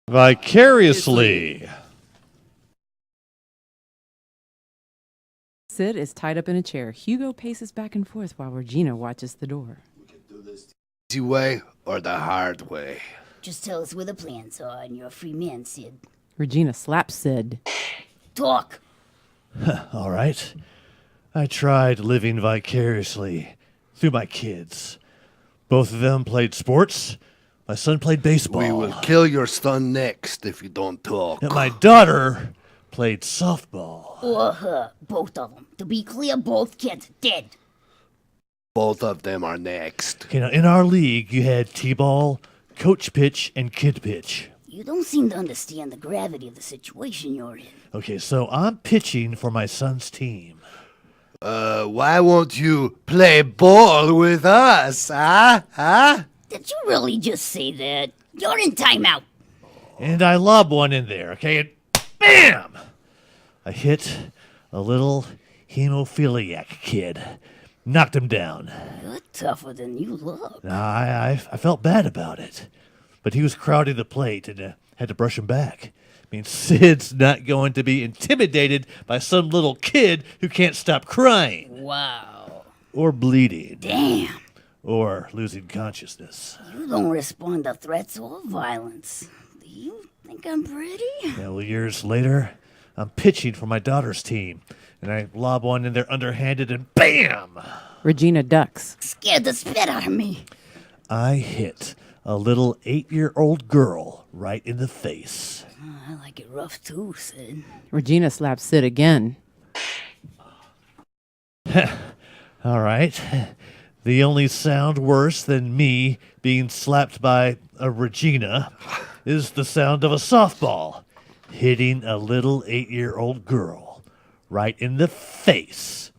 Vicariously. Sid is tied up in a chair. Hugo paces back and forth while Regina watches the door. We can do this the easy way or the hard way. Just tell us where the plans are and you're a free man, Sid. Regina slaps Sid. Talk! All right. I tried living vicariously through my kids. Both of them played sports. My son played baseball. We will kill your son next if you don't talk. And my daughter played softball. Or her. Both of them. To be clear, both kids dead. Both of them are next. You know, in our league, you had T-ball, coach pitch, and kid pitch. You don't seem to understand the gravity of the situation you're in. Okay, so I'm pitching for my son's team. Why won't you play ball with us, huh? Did you really just say that? You're in timeout. And I lob one in there, okay? And bam! I hit a little hemophiliac kid. Knocked him down. You're tougher than you look. I felt bad about it. But he was crowding the plate and had to brush him back. I mean, Sid's not going to be intimidated by some little kid who can't stop crying. Wow. Or bleeding. Damn. Or losing consciousness. You don't respond to threats or violence. Do you think I'm pretty? Yeah, well, years later, I'm pitching for my daughter's team. And I lob one in there underhanded and BAM! Regina ducks. Scared the spit out of me. I hit a little 8-year-old girl right in the face. I like it rough too, Sid. Regina slaps Sid again. All right. The only sound worse than me being slapped by a Regina is the sound of a softball hitting a little 8-year-old girl right in the face.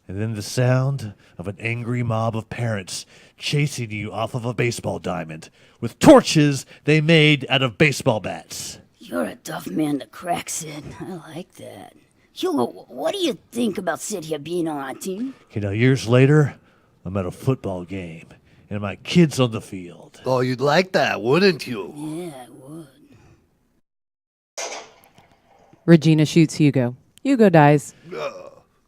And then the sound of an angry mob of parents chasing you off of a baseball diamond with torches they made out of baseball bats. You're a tough man to crack, Sid. I like that. Hugo, what do you think about Sid here being on our team? You know, years later, I'm at a football game, and my kid's on the field. Oh, you'd like that, wouldn't you? Yeah, I would. Regina shoots Hugo. Hugo dies.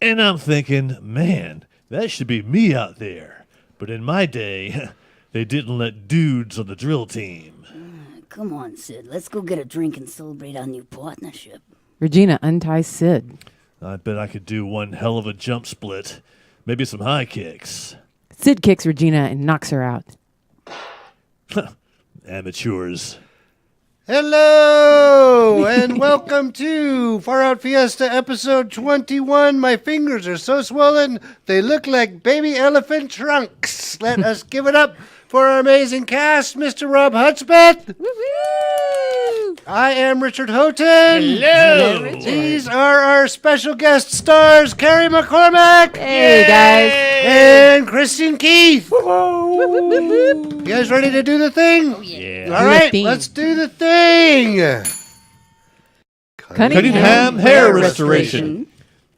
And I'm thinking, man, that should be me out there. But in my day, they didn't let dudes on the drill team. Come on, Sid. Let's go get a drink and celebrate our new partnership. Regina unties Sid. I bet I could do one hell of a jump split. Maybe some high kicks. Sid kicks Regina and knocks her out. Amateurs. Hello, and welcome to Out Fiesta episode 21. My fingers are so swollen, they look like baby elephant trunks. Let us give it up for our amazing cast, Mr. Robb Hudspeth. I am Richard Houghton. Hello. These are our special guest stars, Kerry McCormick. Hey, guys. And Kristin Keith. You guys ready to do the thing? Oh, yeah. All Do the right, thing. let's do the thing. Cunningham Hair Restoration.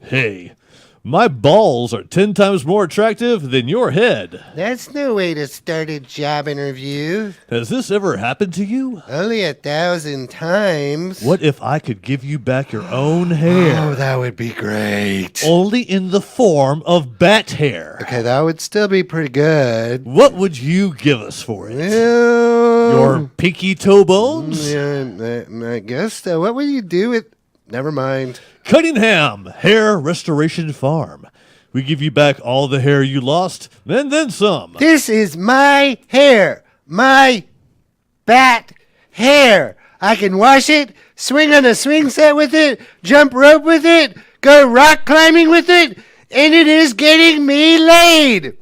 Hey, my balls are 10 times more attractive than your head. That's no way to start a job interview. Has this ever happened to you? Only 1,000 times. What if I could give you back your own hair? Oh, that would be great. Only in the form of bat hair. Okay, that would still be pretty good. What would you give us for it? Well, Your pinky toe bones? yeah, I guess so. What would you do with... Never mind. Cunningham Hair Restoration Farm. We give you back all the hair you lost, and then some. This is my hair. My bat hair. I can wash it, swing on a swing set with it, jump rope with it, go rock climbing with it, and it is getting me laid.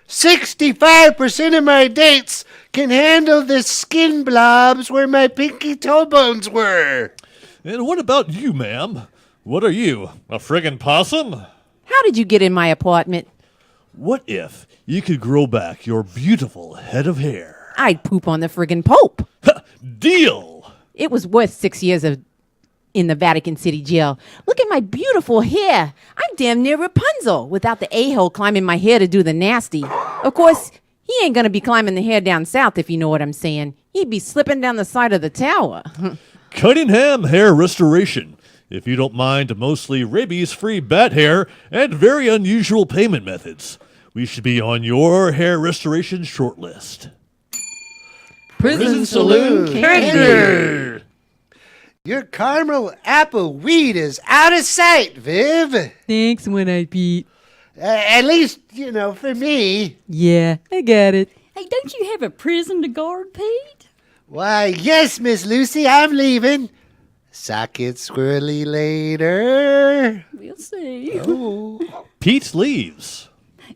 65% of my dates can handle the skin blobs where my pinky toe bones were. And what about you, ma'am? What are you, a friggin' possum? How did you get in my apartment? What if you could grow back your beautiful head of hair? I'd poop on the friggin' Pope. Deal! It was worth 6 years in the Vatican City jail. Look at my beautiful hair. I'm damn near Rapunzel without the a-hole climbing my hair to do the nasty. Of course, he ain't gonna be climbing the hair down south, if you know what I'm saying. He'd be slipping down the side of the tower. Cunningham Hair Restoration. If you don't mind mostly rabies-free bat hair and very unusual payment methods, we should be on your hair restoration shortlist. Prison Saloon Candy! Your caramel apple weed is out of sight, Viv. Thanks, One-Eyed Pete. At least, for me. Yeah, I got it. Hey, don't you have a prison to guard, Pete? Why, yes, Miss Lucy, I'm leaving. Sock it squirrely later. We'll see. Pete leaves.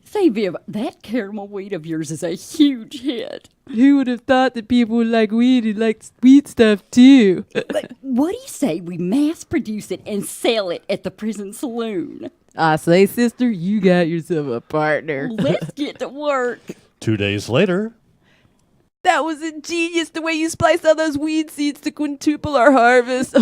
Say, Viv, that caramel weed of yours is a huge hit. Who would have thought that people would like weed who like sweet stuff too? But what do you say we mass produce it and sell it at the prison saloon? I say, sister, you got yourself a partner. Let's get to work. 2 days later, That was ingenious, the way you spliced all those weed seeds to quintuple our harvest.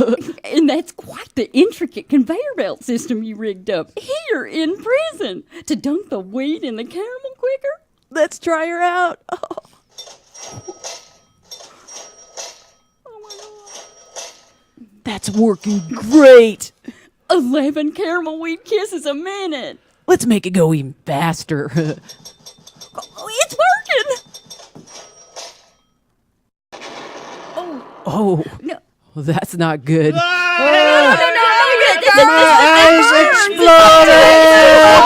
And that's quite the intricate conveyor belt system you rigged up here in prison to dunk the weed in the caramel quicker. Let's try her out. That's working great. 11 caramel weed kisses a minute. Let's make it go even faster. It's working. Oh, No. well, that's not good. No. Eyes exploded!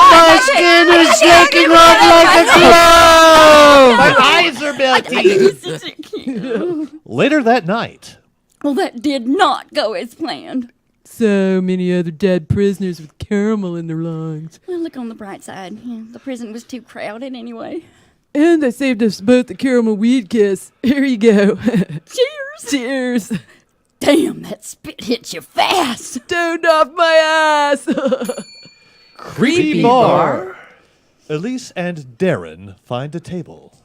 My skin is shaking off like a glove! my eyes are melting. Later that night, Well, that did not go as planned. So many other dead prisoners with caramel in their lungs. Well, look on the bright side. Yeah, the prison was too crowded anyway. And they saved us both the caramel weed kiss. Here you go. Cheers! Cheers. Damn, that spit hit you fast. Stoned off my ass. creepy bar. Elise and Darren find a table.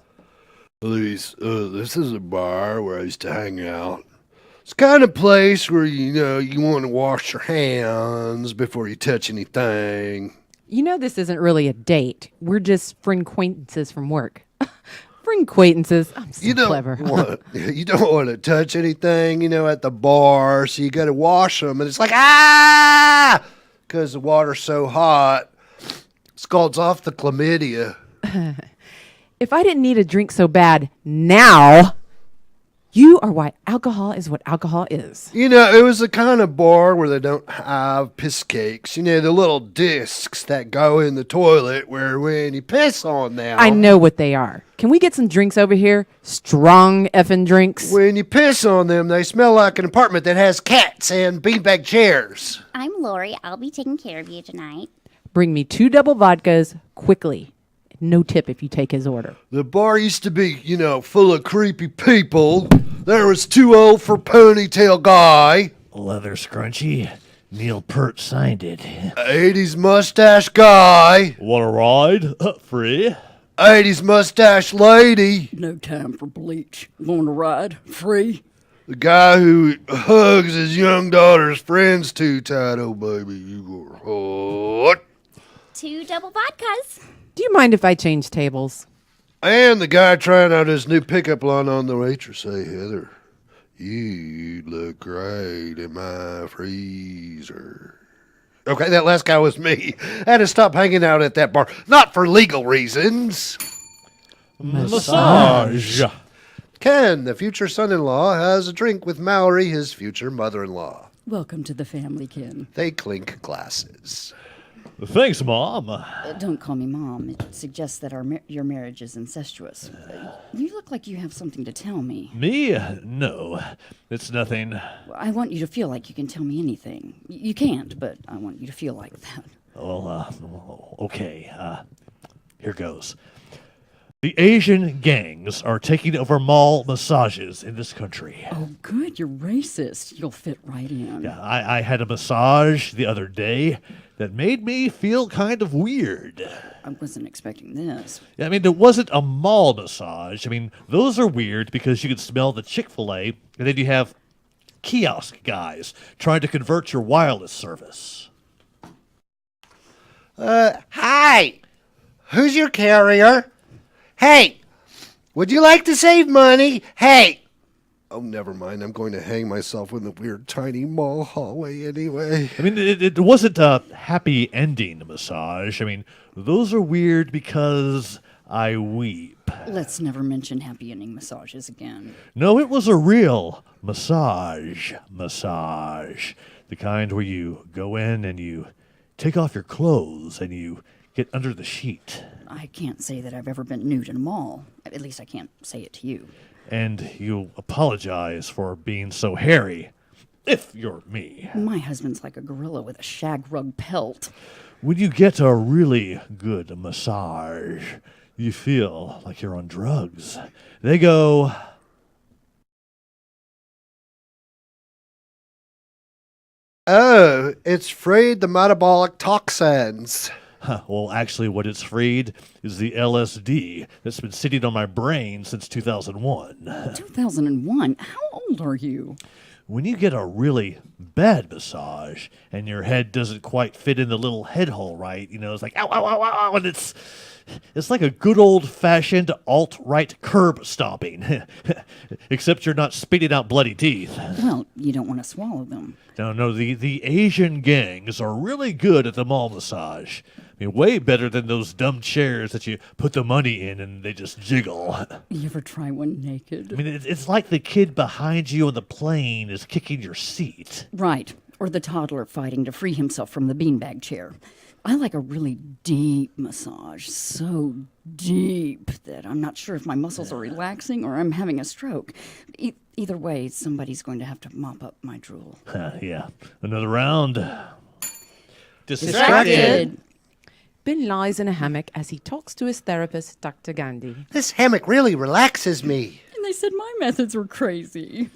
Elise, this is a bar where I used to hang out. It's kind of place where, you want to wash your hands before you touch anything. You know this isn't really a date. We're just friend acquaintances from work. Friend acquaintances. I'm so You don't clever. you don't want to touch anything, at the bar, so you got to wash them, and it's like, ah! Because the water's so hot. Scalds off the chlamydia. If I didn't need a drink so bad now, you are why alcohol is what alcohol is. It was the kind of bar where they don't have piss cakes. The little discs that go in the toilet where when you piss on them. I know what they are. Can we get some drinks over here? Strong effing drinks. When you piss on them, they smell like an apartment that has cats and beanbag chairs. I'm Lori. I'll be taking care of you tonight. Bring me 2 double vodkas quickly. No tip if you take his order. The bar used to be, full of creepy people. There was too old for ponytail guy. Leather scrunchie. Neil Peart signed it. 80s mustache guy. Want a ride? Free. 80s mustache lady. No time for bleach. Want to ride? Free? The guy who hugs his young daughter's friends too tight. Oh, baby, you are hot. 2 double vodkas. Do you mind if I change tables? And the guy trying out his new pickup line on the waitress. Hey, Heather, you look great in my freezer. Okay, that last guy was me. I had to stop hanging out at that bar. Not for legal reasons. Massage. Ken, the future son-in-law, has a drink with Mallory, his future mother-in-law. Welcome to the family, Ken. They clink glasses. Thanks, Mom. Don't call me Mom. It suggests that your marriage is incestuous. You look like you have something to tell me. Me? No. It's nothing. I want you to feel like you can tell me anything. You can't, but I want you to feel like that. Well, okay. Here goes. The Asian gangs are taking over mall massages in this country. Oh, good. You're racist. You'll fit right in. Yeah, I had a massage the other day that made me feel kind of weird. I wasn't expecting this. I mean, it wasn't a mall massage. I mean, those are weird because you can smell the Chick-fil-A, and then you have kiosk guys trying to convert your wireless service. Hi. Who's your carrier? Hey, would you like to save money? Hey, Oh, never mind. I'm going to hang myself in the weird tiny mall hallway anyway. I mean, it wasn't a happy ending massage. I mean, those are weird because I weep. Let's never mention happy ending massages again. No, it was a real massage. The kind where you go in and you take off your clothes and you get under the sheet. I can't say that I've ever been nude in a mall. At least I can't say it to you. And you apologize for being so hairy, if you're me. My husband's like a gorilla with a shag rug pelt. When you get a really good massage, you feel like you're on drugs. They go... Oh, it's freed the metabolic toxins. Well, actually, what it's freed is the LSD that's been sitting on my brain since 2001. 2001? How old are you? When you get a really bad massage and your head doesn't quite fit in the little head hole right, it's like, ow, ow, ow, ow, ow, and it's like a good old-fashioned alt-right curb stomping, except you're not spitting out bloody teeth. Well, you don't want to swallow them. No, the Asian gangs are really good at the mall massage. I mean, way better than those dumb chairs that you put the money in and they just jiggle. You ever try one naked? I mean, it's like the kid behind you on the plane is kicking your seat. Right. Or the toddler fighting to free himself from the beanbag chair. I like a really deep massage, so deep that I'm not sure if my muscles are relaxing or I'm having a stroke. Either way, somebody's going to have to mop up my drool. Yeah. Another round. Distracted. Ben lies in a hammock as he talks to his therapist, Dr. Gandhi. This hammock really relaxes me. And they said my methods were crazy.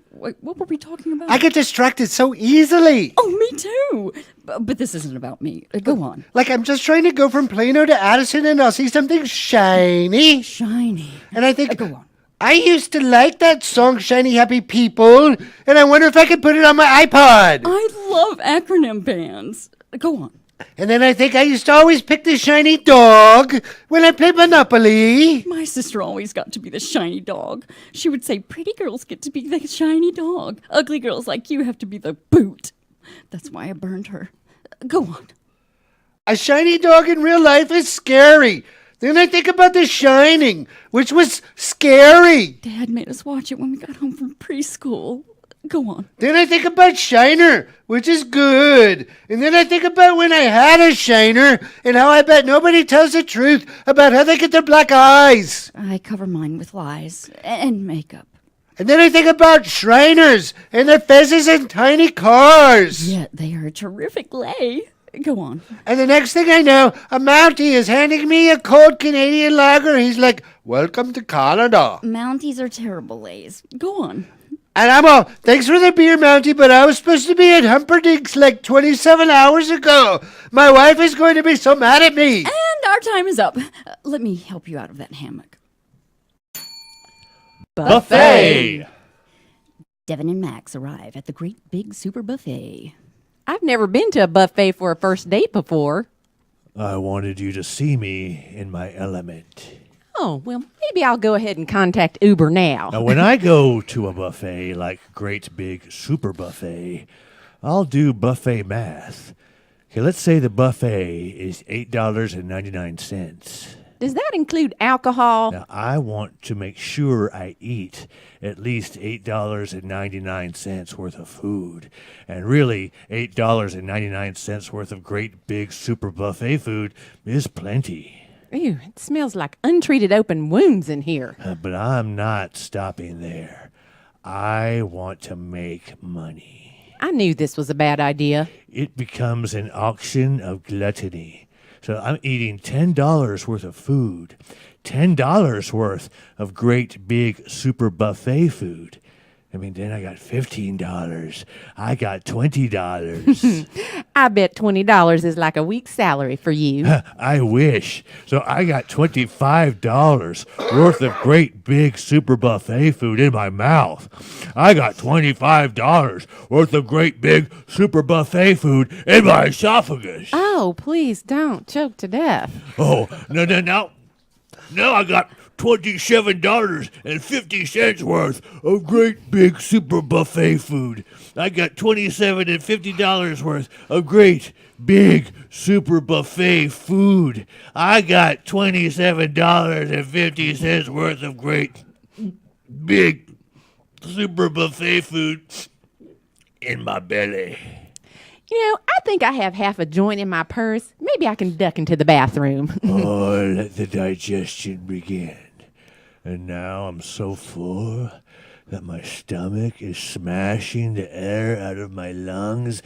Wait, what were we talking about? I get distracted so easily. Oh, me too. But this isn't about me. Go on. Like I'm just trying to go from Plano to Addison and I'll see something shiny. Shiny. And I think, Go on. I used to like that song, Shiny Happy People, and I wonder if I could put it on my iPod. I love acronym bands. Go on. And then I think I used to always pick the shiny dog when I played Monopoly. My sister always got to be the shiny dog. She would say, pretty girls get to be the shiny dog. Ugly girls like you have to be the boot. That's why I burned her. Go on. A shiny dog in real life is scary. Then I think about The Shining, which was scary. Dad made us watch it when we got home from preschool. Go on. Then I think about Shiner, which is good. And then I think about when I had a Shiner and how I bet nobody tells the truth about how they get their black eyes. I cover mine with lies and makeup. And then I think about Shriners and their fezzes and tiny cars. Yet they are a terrific lay. Go on. And the next thing I know, a Mountie is handing me a cold Canadian lager. He's like, welcome to Canada. Mounties are terrible lays. Go on. And I'm all, thanks for the beer, Mountie, but I was supposed to be at Humperdinck's like 27 hours ago. My wife is going to be so mad at me. And our time is up. Let me help you out of that hammock. Buffet! Devin and Max arrive at the Great Big Super Buffet. I've never been to a buffet for a first date before. I wanted you to see me in my element. Oh, well, maybe I'll go ahead and contact Uber now. Now, when I go to a buffet like Great Big Super Buffet, I'll do buffet math. Okay, let's say the buffet is $8.99. Does that include alcohol? Now, I want to make sure I eat at least $8.99 worth of food. And really, $8.99 worth of Great Big Super Buffet food is plenty. Ew, it smells like untreated open wounds in here. But I'm not stopping there. I want to make money. I knew this was a bad idea. It becomes an auction of gluttony. So I'm eating $10 worth of food, $10 worth of Great Big Super Buffet food. I mean, then I got $15. I got $20. I bet $20 is like a week's salary for you. I wish. So I got $25 worth of Great Big Super Buffet food in my mouth. I got $25 worth of Great Big Super Buffet food in my esophagus. Oh, please don't choke to death. Oh, no. No, I got $27.50 worth of great big super buffet food. I got $27.50 worth of great big super buffet food. I got $27.50 worth of great big super buffet food in my belly. I think I have half a joint in my purse. Maybe I can duck into the bathroom. Oh, let the digestion begin. And now I'm so full that my stomach is smashing the air out of my lungs.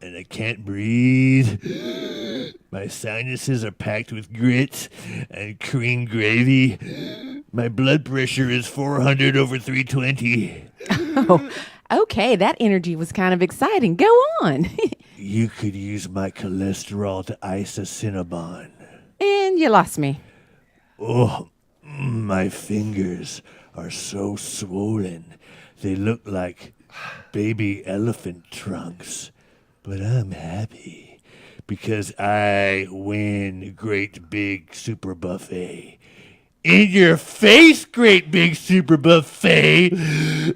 And I can't breathe. My sinuses are packed with grits and cream gravy. My blood pressure is 400 over 320. Oh, okay. That energy was kind of exciting. Go on. You could use my cholesterol to ice a Cinnabon. And you lost me. Oh, my fingers are so swollen. They look like baby elephant trunks. But I'm happy because I win Great Big Super Buffet. In your face, Great Big Super Buffet.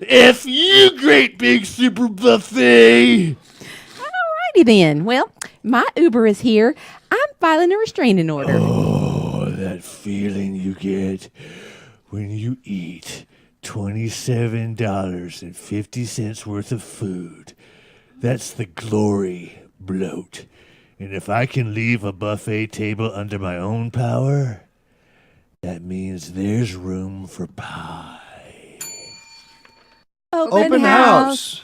F you, Great Big Super Buffet. Alrighty then. Well, my Uber is here. I'm filing a restraining order. Oh, that feeling you get when you eat $27.50 worth of food. That's the glory bloat. And if I can leave a buffet table under my own power, that means there's room for pie. Open house.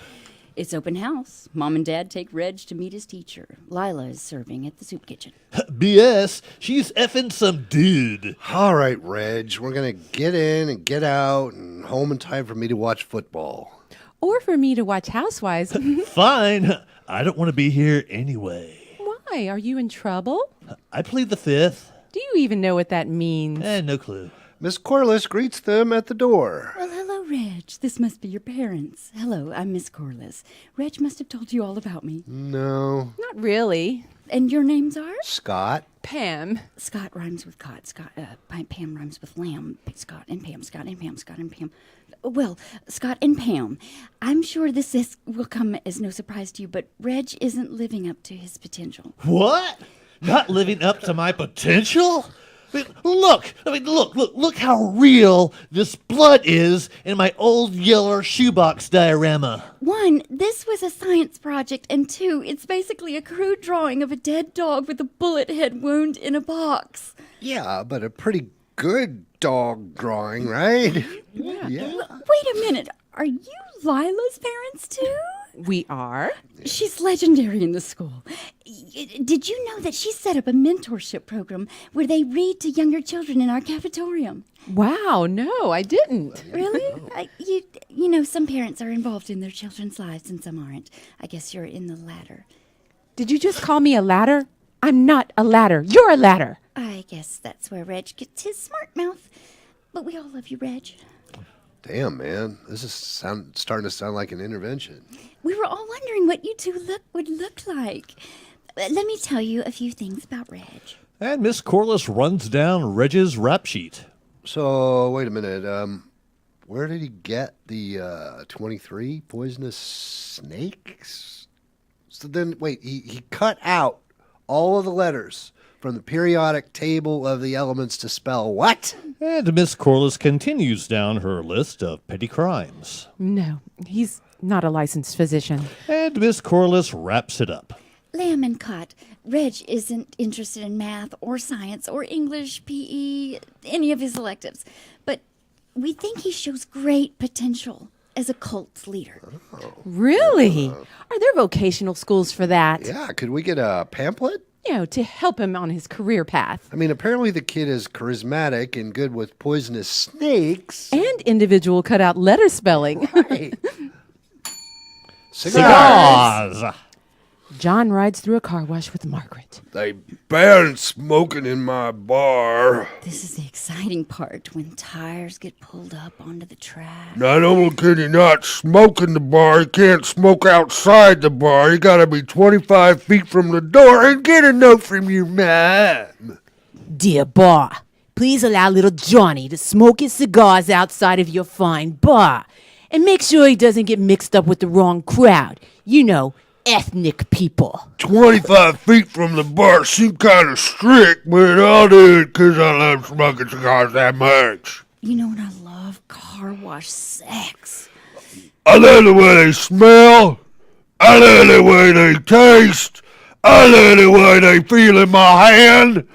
It's open house. Mom and Dad take Reg to meet his teacher. Lila is serving at the soup kitchen. BS, she's effing some dude. All right, Reg, we're going to get in and get out and home in time for me to watch football. Or for me to watch Housewives. Fine, I don't want to be here anyway. Why? Are you in trouble? I plead the fifth. Do you even know what that means? No clue. Miss Corliss greets them at the door. Well, hello, Reg. This must be your parents. Hello, I'm Miss Corliss. Reg must have told you all about me. No. Not really. And your names are? Scott. Pam. Scott rhymes with cod. Pam rhymes with lamb. Scott and Pam. Scott and Pam. Scott and Pam. Well, Scott and Pam, I'm sure will come as no surprise to you, but Reg isn't living up to his potential. What? Not living up to my potential? Look how real this blood is in my old yellow shoebox diorama. 1, this was a science project, and 2, it's basically a crude drawing of a dead dog with a bullet head wound in a box. Yeah, but a pretty good dog drawing, right? Yeah. Wait a minute. Are you Lila's parents, too? We are. She's legendary in the school. Did you know that she set up a mentorship program where they read to younger children in our cafetorium? Wow, no, I didn't. Really? You know, some parents are involved in their children's lives and some aren't. I guess you're in the latter. Did you just call me a ladder? I'm not a ladder. You're a ladder. I guess that's where Reg gets his smart mouth. But we all love you, Reg. Damn, man. This is starting to sound like an intervention. We were all wondering what you two would look like. Let me tell you a few things about Reg. And Miss Corliss runs down Reg's rap sheet. So, wait a minute. Where did he get the 23 poisonous snakes? So then, wait, he cut out all of the letters from the periodic table of the elements to spell what? And Miss Corliss continues down her list of petty crimes. No, he's not a licensed physician. And Miss Corliss wraps it up. Lamb and Cot, Reg isn't interested in math or science or English, PE, any of his electives. But we think he shows great potential as a cult leader. Really? Are there vocational schools for that? Yeah, could we get a pamphlet? To help him on his career path. I mean, apparently the kid is charismatic and good with poisonous snakes. And individual cutout letter spelling. Right. Cigars! John rides through a car wash with Margaret. They banned smoking in my bar. This is the exciting part, when tires get pulled up onto the track. Not only can you not smoke in the bar, you can't smoke outside the bar. You gotta be 25 feet from the door and get a note from your mom. Dear Bar, please allow little Johnny to smoke his cigars outside of your fine bar. And make sure he doesn't get mixed up with the wrong crowd. You know, ethnic people. 25 feet from the bar seemed kind of strict, but I'll do it 'cause I love smoking cigars that much. You know what I love? Car wash sex. I love the way they smell. I love the way they taste. I love the way they feel in my hand.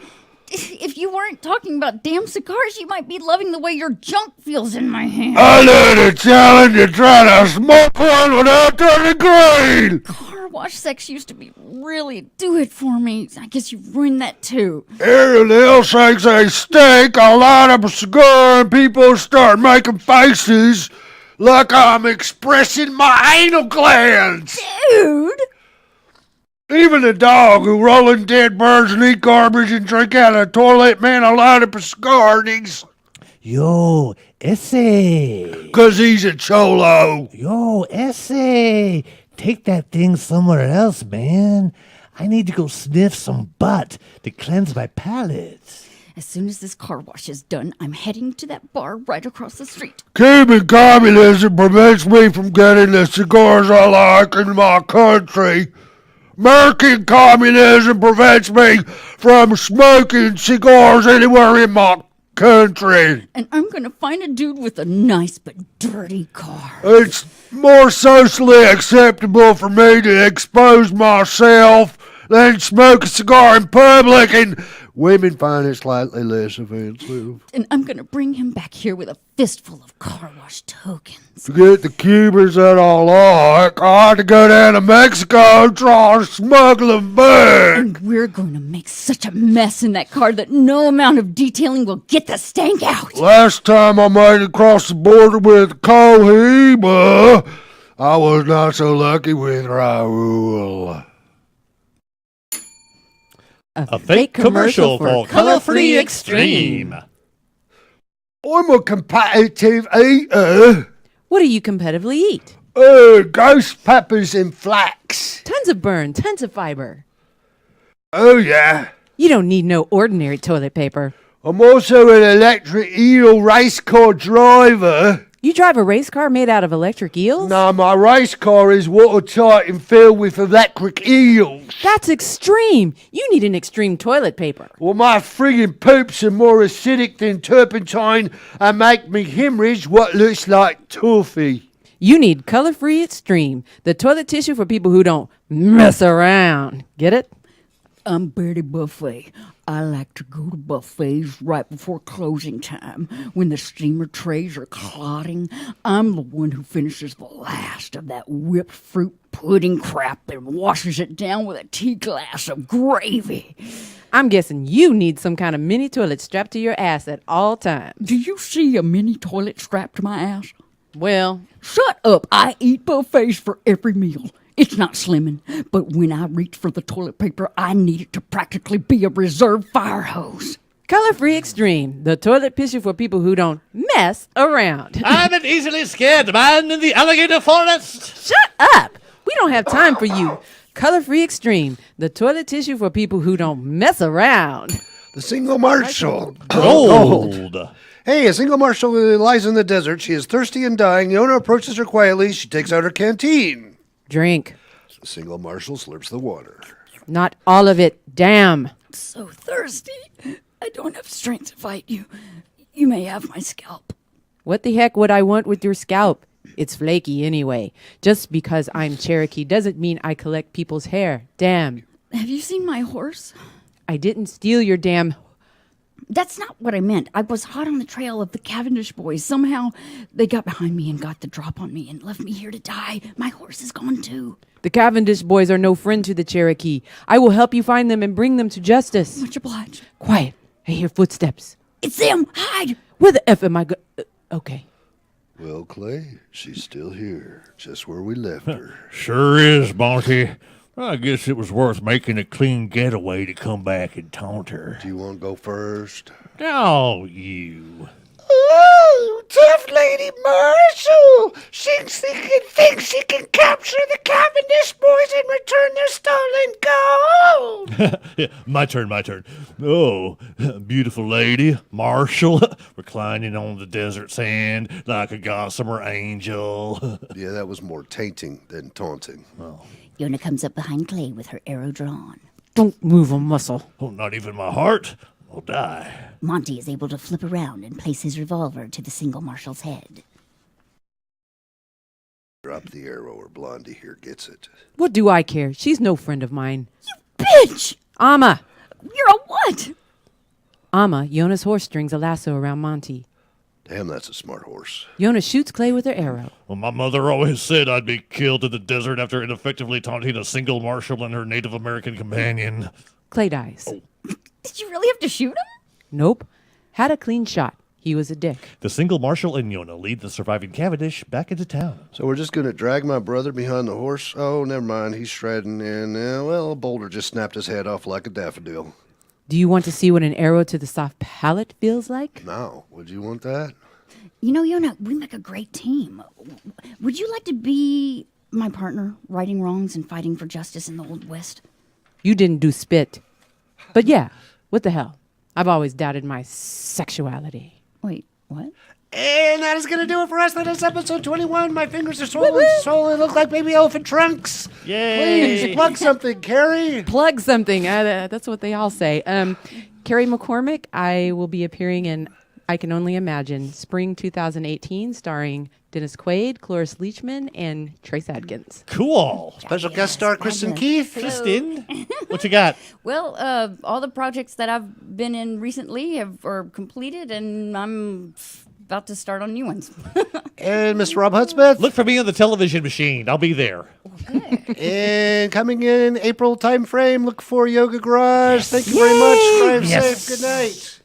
If you weren't talking about damn cigars, you might be loving the way your junk feels in my hand. I love the challenge of trying to smoke one without turning green. Car wash sex used to be really do it for me. I guess you've ruined that too. Everyone else thinks they stink. I light up a cigar and people start making faces like I'm expressing my anal glands. Dude! Even the dog who roll in dead birds and eat garbage and drink out of the toilet, man, I light up a cigar and he's... Yo, ese. 'Cause he's a cholo. Yo, ese. Take that thing somewhere else, man. I need to go sniff some butt to cleanse my palate. As soon as this car wash is done, I'm heading to that bar right across the street. Cuban communism prevents me from getting the cigars I like in my country. American communism prevents me from smoking cigars anywhere in my country. And I'm gonna find a dude with a nice but dirty car. It's more socially acceptable for me to expose myself than smoke a cigar in public, and women find it slightly less offensive. And I'm gonna bring him back here with a fistful of car wash tokens. Forget the Cubans that I like. I had to go down to Mexico and try to smuggle them back. And we're gonna make such a mess in that car that no amount of detailing will get the stank out. Last time I made it across the border with Cohiba, I was not so lucky with Raul. A fake commercial for Color-Free Extreme. I'm a competitive eater. What do you competitively eat? Ghost peppers and flax. Tons of burn, tons of fiber. Oh, yeah. You don't need no ordinary toilet paper. I'm also an electric eel race car driver. You drive a race car made out of electric eels? No, my race car is watertight and filled with electric eels. That's extreme. You need an extreme toilet paper. Well, my friggin' poops are more acidic than turpentine and make me hemorrhage what looks like toffee. You need Color-Free Extreme, the toilet tissue for people who don't mess around. Get it? I'm Betty Buffet. I like to go to buffets right before closing time when the steamer trays are clotting. I'm the one who finishes the last of that whipped fruit pudding crap and washes it down with a tea glass of gravy. I'm guessing you need some kind of mini toilet strapped to your ass at all times. Do you see a mini toilet strapped to my ass? Well, Shut up. I eat buffets for every meal. It's not slimming, but when I reach for the toilet paper, I need it to practically be a reserve fire hose. Color-Free Extreme, the toilet tissue for people who don't mess around. I'm an easily scared man in the alligator forest. Shut up! We don't have time for you. Color-Free Extreme, the toilet tissue for people who don't mess around. The single marshal. Gold. Hey, a single marshal lies in the desert. She is thirsty and dying. The owner approaches her quietly. She takes out her canteen. Drink. The single marshal slurps the water. Not all of it. Damn. So thirsty. I don't have strength to fight you. You may have my scalp. What the heck would I want with your scalp? It's flaky anyway. Just because I'm Cherokee doesn't mean I collect people's hair. Damn. Have you seen my horse? I didn't steal your damn... That's not what I meant. I was hot on the trail of the Cavendish Boys. Somehow they got behind me and got the drop on me and left me here to die. My horse is gone too. The Cavendish Boys are no friend to the Cherokee. I will help you find them and bring them to justice. Much obliged. Quiet. I hear footsteps. It's them. Hide. Where the F am I okay. Well, Clay, she's still here, just where we left her. Sure is, Monty. I guess it was worth making a clean getaway to come back and taunt her. Do you want to go first? Oh, you. Oh, tough lady Marshall! Sing thinks he can capture the Cavendish Boys and return their stolen gold. Yeah, my turn. Oh, beautiful lady, Marshall, reclining on the desert sand like a gossamer angel. Yeah, that was more tainting than taunting. Yona comes up behind Clay with her arrow drawn. Don't move a muscle. Oh, not even my heart. I'll die. Monty is able to flip around and place his revolver to the single marshal's head. Drop the arrow or Blondie here gets it. What do I care? She's no friend of mine. Bitch! Amma! You're a what? Amma, Yona's horse strings a lasso around Monty. Damn, that's a smart horse. Yona shoots Clay with her arrow. Well, my mother always said I'd be killed in the desert after ineffectively taunting a single marshal and her Native American companion. Clay dies. Did you really have to shoot him? Nope. Had a clean shot. He was a dick. The single marshal and Yona lead the surviving Cavendish back into town. So we're just going to drag my brother behind the horse? Oh, never mind. He's shredding, and, well, a boulder just snapped his head off like a daffodil. Do you want to see what an arrow to the soft palate feels like? No. Would you want that? You know, Yona, we make a great team. Would you like to be my partner, righting wrongs and fighting for justice in the Old West? You didn't do spit. But yeah, what the hell? I've always doubted my sexuality. Wait, what? And that is going to do it for us. That is episode 21. My fingers are swollen, look like baby elephant trunks. Yay! Please plug something, Kerry. Plug something. That's what they all say. Kerry McCormick, I will be appearing in I Can Only Imagine, spring 2018, starring Dennis Quaid, Cloris Leachman, and Trace Adkins. Cool. Special guest star Kristin Keith. Kristin, what you got? Well, all the projects that I've been in recently are completed, and I'm about to start on new ones. And Mr. Robb Hudspeth. Look for me on the television machine. I'll be there. And coming in April time frame, look for Yoga Garage. Thank you very much. Drive safe. Good night.